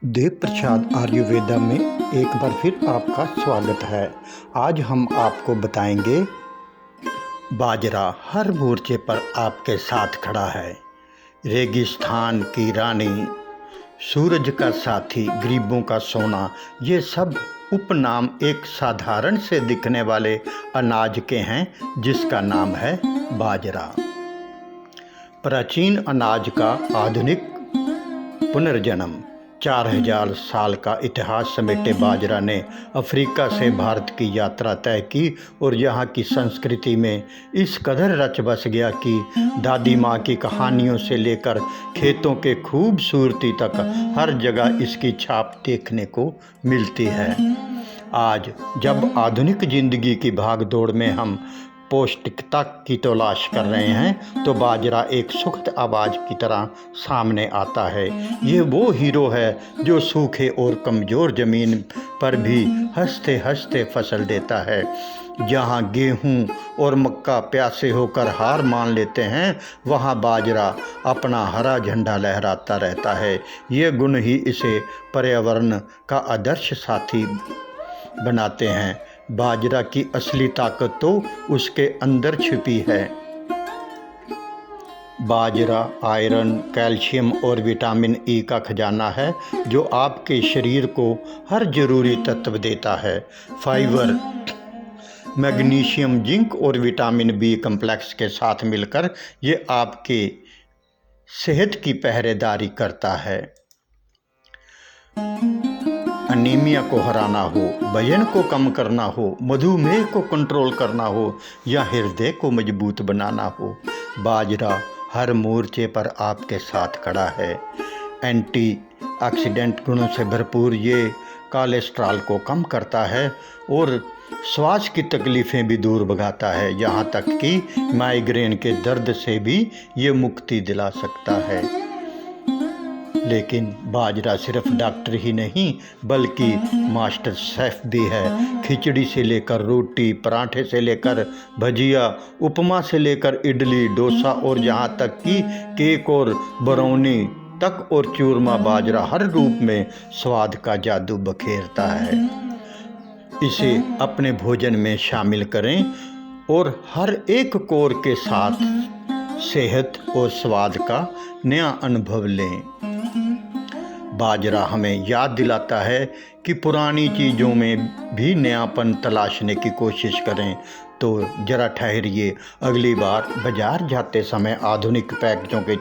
देव प्रसाद आयुर्वेदा में एक बार फिर आपका स्वागत है। आज हम आपको बताएंगे बाजरा हर मोर्चे पर आपके साथ खड़ा है। रेगिस्तान की रानी, सूरज का साथी, गरीबों का सोना, ये सब उपनाम एक साधारण से दिखने वाले अनाज के हैं जिसका नाम है बाजरा। प्राचीन अनाज का आधुनिक पुनर्जन्म। 4000 साल का इतिहास समेटे बाजरा ने अफ्रीका से भारत की यात्रा तय की और यहाँ की संस्कृति में इस कदर रच बस गया कि दादी माँ की कहानियों से लेकर खेतों के खूबसूरती तक हर जगह इसकी छाप देखने को मिलती है। आज जब आधुनिक जिंदगी की भागदौड़ में हम पौष्टिकता की तलाश कर रहे हैं तो बाजरा एक सुखद आवाज़ की तरह सामने आता है। ये वो हीरो है जो सूखे और कमज़ोर ज़मीन पर भी हंसते हंसते फसल देता है। जहाँ गेहूँ और मक्का प्यासे होकर हार मान लेते हैं, वहाँ बाजरा अपना हरा झंडा लहराता रहता है। ये गुण ही इसे पर्यावरण का आदर्श साथी बनाते हैं। बाजरा की असली ताकत तो उसके अंदर छिपी है। बाजरा आयरन, कैल्शियम और विटामिन ई का खजाना है जो आपके शरीर को हर जरूरी तत्व देता है। फाइबर, मैग्नीशियम, जिंक और विटामिन बी कम्प्लेक्स के साथ मिलकर ये आपके सेहत की पहरेदारी करता है। अनीमिया को हराना हो, वजन को कम करना हो, मधुमेह को कंट्रोल करना हो या हृदय को मजबूत बनाना हो, बाजरा हर मोर्चे पर आपके साथ खड़ा है। एंटीऑक्सीडेंट गुणों से भरपूर ये कोलेस्ट्रॉल को कम करता है और श्वास की तकलीफ़ें भी दूर भगाता है। यहाँ तक कि माइग्रेन के दर्द से भी ये मुक्ति दिला सकता है। लेकिन बाजरा सिर्फ डॉक्टर ही नहीं बल्कि मास्टर शेफ़ भी है। खिचड़ी से लेकर रोटी, पराठे से लेकर भजिया, उपमा से लेकर इडली, डोसा और यहाँ तक कि केक और ब्राउनी तक और चूरमा, बाजरा हर रूप में स्वाद का जादू बखेरता है। इसे अपने भोजन में शामिल करें और हर एक कोर के साथ सेहत और स्वाद का नया अनुभव लें। बाजरा हमें याद दिलाता है कि पुरानी चीज़ों में भी नयापन तलाशने की कोशिश करें। तो ज़रा ठहरिए, अगली बार बाज़ार जाते समय आधुनिक पैकेजों के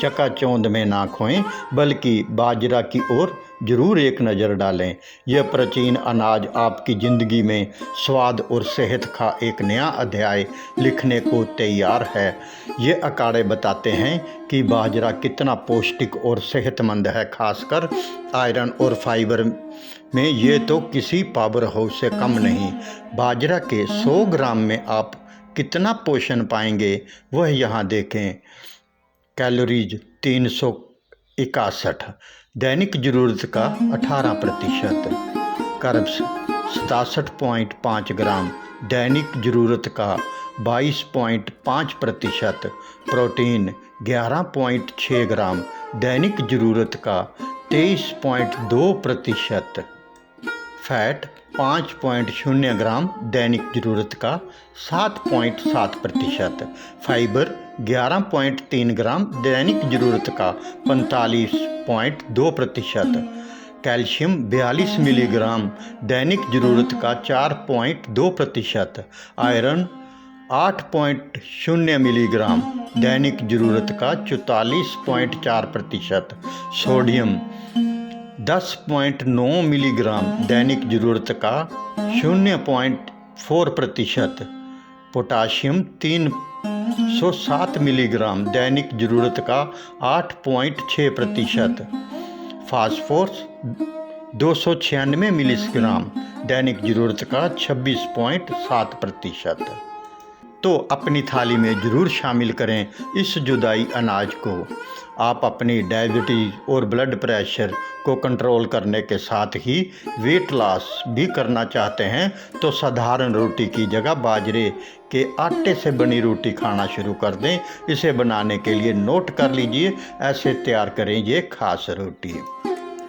चकाचौंध में ना खोएं बल्कि बाजरा की ओर ज़रूर एक नज़र डालें। यह प्राचीन अनाज आपकी ज़िंदगी में स्वाद और सेहत का एक नया अध्याय लिखने को तैयार है। ये अखाड़े बताते हैं कि बाजरा कितना पौष्टिक और सेहतमंद है। खासकर आयरन और फाइबर में ये तो किसी पावर हाउस से कम नहीं। बाजरा के 100 ग्राम में आप कितना पोषण पाएंगे वह यहाँ देखें। कैलोरीज 361, दैनिक ज़रूरत का 18%, कार्ब्स 67.5 ग्राम, दैनिक ज़रूरत का 22.5%, प्रोटीन 11.6 ग्राम, दैनिक ज़रूरत का 23.2%, फैट 5.0 ग्राम, दैनिक ज़रूरत का 7.7%, फाइबर 11.3 ग्राम, दैनिक ज़रूरत का 45.2%, कैल्शियम 42 मिलीग्राम, दैनिक ज़रूरत का 4.2%, आयरन 8.0 मिलीग्राम, दैनिक ज़रूरत का 44.4%, सोडियम 10.9 मिलीग्राम, दैनिक ज़रूरत का 0.4%, पोटाशियम 307 मिलीग्राम, दैनिक ज़रूरत का 8.6%, फास्फोरस 296 मिलीग्राम, दैनिक ज़रूरत का 26.7%। तो अपनी थाली में ज़रूर शामिल करें इस जुदाई अनाज को। आप अपनी डायबिटीज़ और ब्लड प्रेशर को कंट्रोल करने के साथ ही वेट लॉस भी करना चाहते हैं तो साधारण रोटी की जगह बाजरे के आटे से बनी रोटी खाना शुरू कर दें। इसे बनाने के लिए नोट कर लीजिए, ऐसे तैयार करें ये खास रोटी।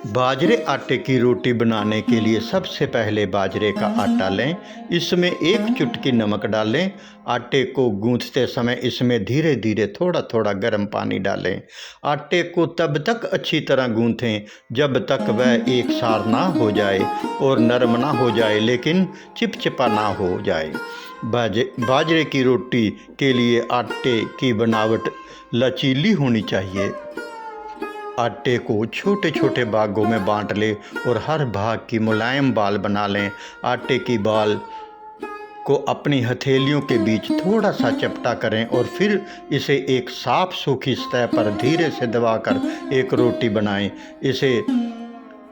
बाजरे आटे की रोटी बनाने के लिए सबसे पहले बाजरे का आटा लें, इसमें एक चुटकी नमक डालें। आटे को गूंथते समय इसमें धीरे धीरे थोड़ा थोड़ा गर्म पानी डालें। आटे को तब तक अच्छी तरह गूंथें जब तक वह एक सार ना हो जाए और नरम ना हो जाए, लेकिन चिपचिपा ना हो जाए। बाजरे की रोटी के लिए आटे की बनावट लचीली होनी चाहिए। आटे को छोटे छोटे भागों में बांट लें और हर भाग की मुलायम बाल बना लें। आटे की बाल को अपनी हथेलियों के बीच थोड़ा सा चपटा करें और फिर इसे एक साफ सूखी सतह पर धीरे से दबाकर एक रोटी बनाएं। इसे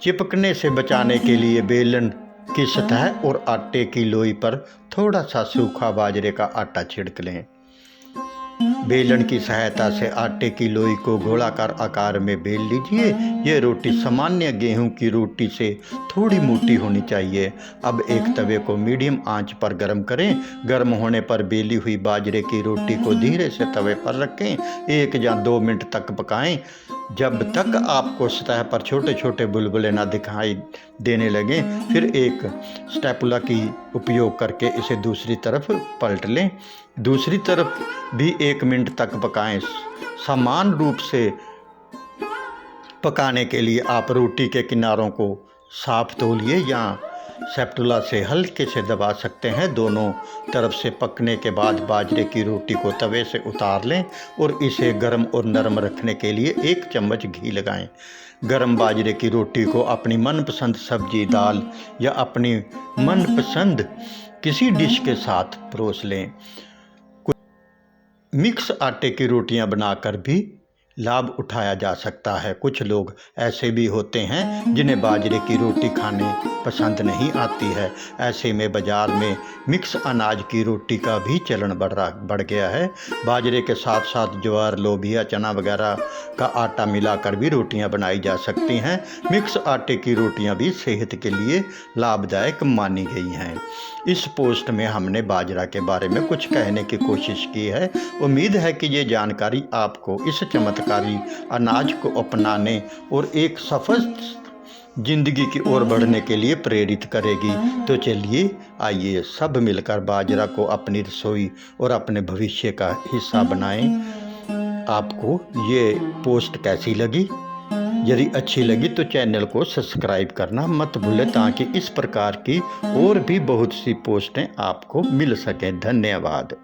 चिपकने से बचाने के लिए बेलन की सतह और आटे की लोई पर थोड़ा सा सूखा बाजरे का आटा छिड़क लें। बेलन की सहायता से आटे की लोई को गोलाकार आकार में बेल लीजिए। यह रोटी सामान्य गेहूं की रोटी से थोड़ी मोटी होनी चाहिए। अब एक तवे को मीडियम आंच पर गर्म करें। गर्म होने पर बेली हुई बाजरे की रोटी को धीरे से तवे पर रखें। 1 या 2 मिनट तक पकाएं। जब तक आपको सतह पर छोटे छोटे बुलबुले ना दिखाई देने लगें, फिर एक स्टैपुला की उपयोग करके इसे दूसरी तरफ पलट लें। दूसरी तरफ भी 1 मिनट तक पकाएं। समान रूप से पकाने के लिए आप रोटी के किनारों को साफ तौलिए या स्पैटुला से हल्के से दबा सकते हैं। दोनों तरफ से पकने के बाद बाजरे की रोटी को तवे से उतार लें और इसे गर्म और नरम रखने के लिए 1 चम्मच घी लगाएं। गर्म बाजरे की रोटी को अपनी मनपसंद सब्जी, दाल या अपनी मनपसंद किसी डिश के साथ परोस लें। मिक्स आटे की रोटियां बनाकर भी लाभ उठाया जा सकता है। कुछ लोग ऐसे भी होते हैं जिन्हें बाजरे की रोटी खाने पसंद नहीं आती है। ऐसे में बाज़ार में मिक्स अनाज की रोटी का भी चलन बढ़ गया है। बाजरे के साथ साथ ज्वार, लोबिया, चना वगैरह का आटा मिलाकर भी रोटियां बनाई जा सकती हैं। मिक्स आटे की रोटियां भी सेहत के लिए लाभदायक मानी गई हैं। इस पोस्ट में हमने बाजरा के बारे में कुछ कहने की कोशिश की है। उम्मीद है कि ये जानकारी आपको इस चमत्कारी अनाज को अपनाने और एक सफल जिंदगी की ओर बढ़ने के लिए प्रेरित करेगी। तो चलिए आइए सब मिलकर बाजरा को अपनी रसोई और अपने भविष्य का हिस्सा बनाएं। आपको ये पोस्ट कैसी लगी? यदि अच्छी लगी तो चैनल को सब्सक्राइब करना मत भूलें, ताकि इस प्रकार की और भी बहुत सी पोस्टें आपको मिल सकें। धन्यवाद।